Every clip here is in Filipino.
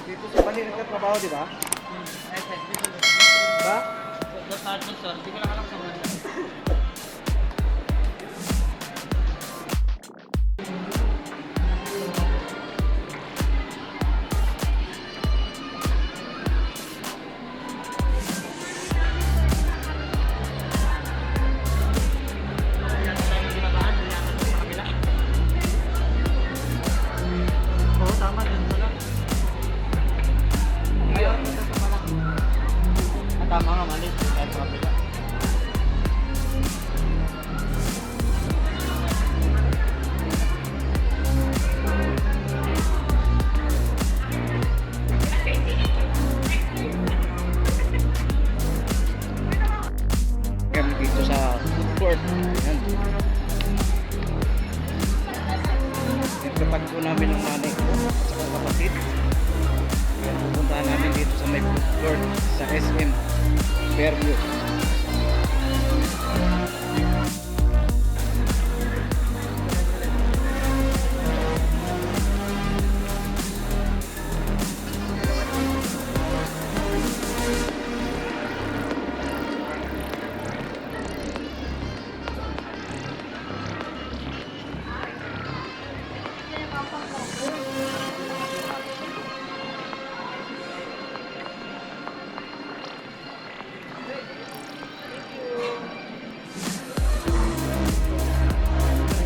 Dito sa Bali nagtatrabaho, di ba? Ay, dito. Ba? Sa Sergeant Sir, di ko nakalap sa mga. Oo, tama din pala. Ngayon, ito pala. Tama nga, mali. Kahit kapila. Kami dito sa food court. Ayan. Nagtatagpo namin ng nanay ko at saka kapatid. Ayan, pupuntahan namin dito sa may food court sa SM Fairview.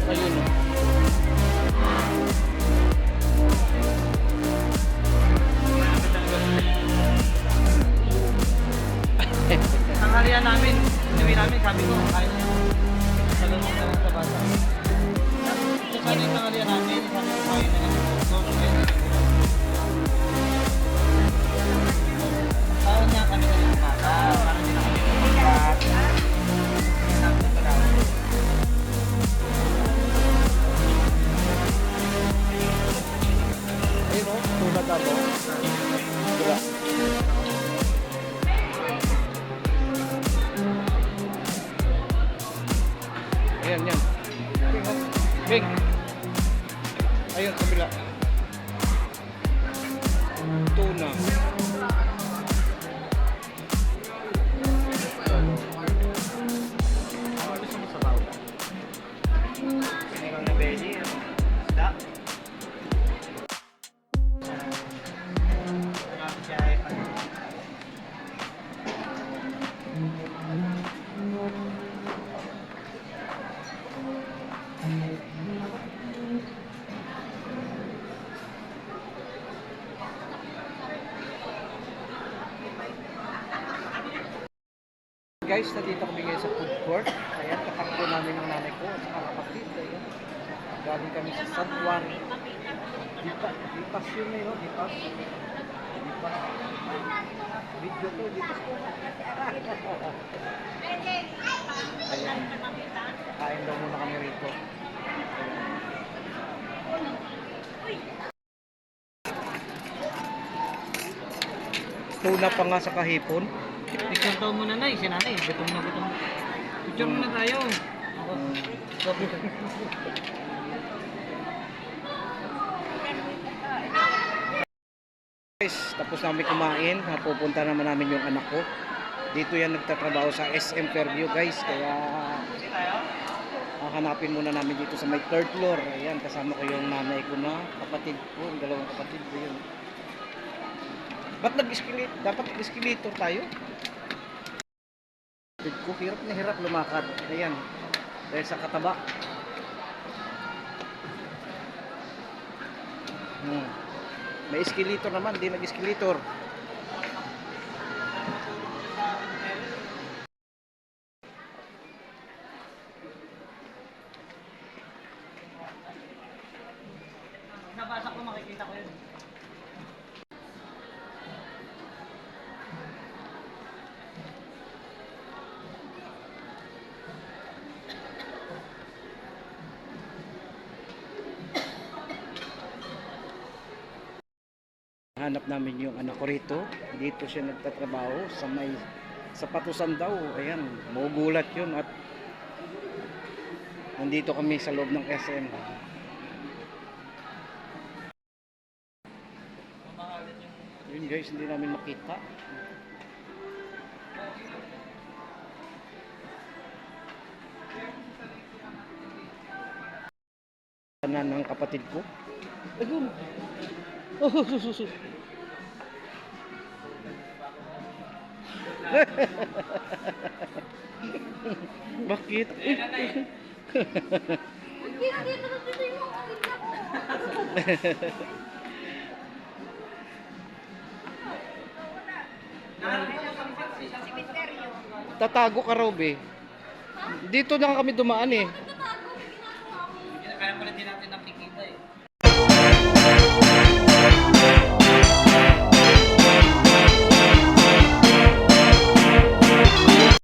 Ayun o. Tanghalian namin, inuwi namin, sabi ko, kain na. Sabi mo naman sa bata. Sabi yung tanghalian namin, sabi ko, kain na. Tawag niya kami na ng bata, para hindi na kami magpapag. Sabi ko na. Ayun o, tulad ako. Diba? Ayan, yan. Big. Ayun, kabila. Tuna. Ano gusto mo sa bawa? Sinigang na belly, isda. Marami siya ay ano. Guys, nandito kami ngayon sa food court. Ayan, katakbo namin ng nanay ko at saka kapatid. Ayan. Galing kami sa Sanctuary. Dipas yun na yun, Dipas. Dipas. Video to, Dipas to. Ayan. Kain daw muna kami rito. Tuna pa nga sa kahipon. Picture daw muna na si nanay. Gutom na gutom. Picture muna tayo. Ako. Guys, tapos namin kumain. Pupunta naman namin yung anak ko. Dito yan nagtatrabaho sa SM Fairview guys. Kaya hanapin muna namin dito sa may third floor. Ayan, kasama ko yung nanay ko na kapatid ko. Yung dalawang kapatid ko yun. Ba't nag-escalator? Dapat escalator tayo. Kapatid ko, hirap na hirap lumakad. Ayan, dahil sa kataba. May escalator naman, di nag-escalator. Nabasa ko, makikita ko yun. Hanap namin yung anak ko rito. Dito siya nagtatrabaho sa may sapatusan daw. Ayan, magugulat yun at nandito kami sa loob ng SM. Mamahalin yung Yun guys, hindi namin makita. Ng kapatid ko. Ayun. Oh, sususu. Bakit? Tatago ka raw, be. Dito lang kami dumaan eh.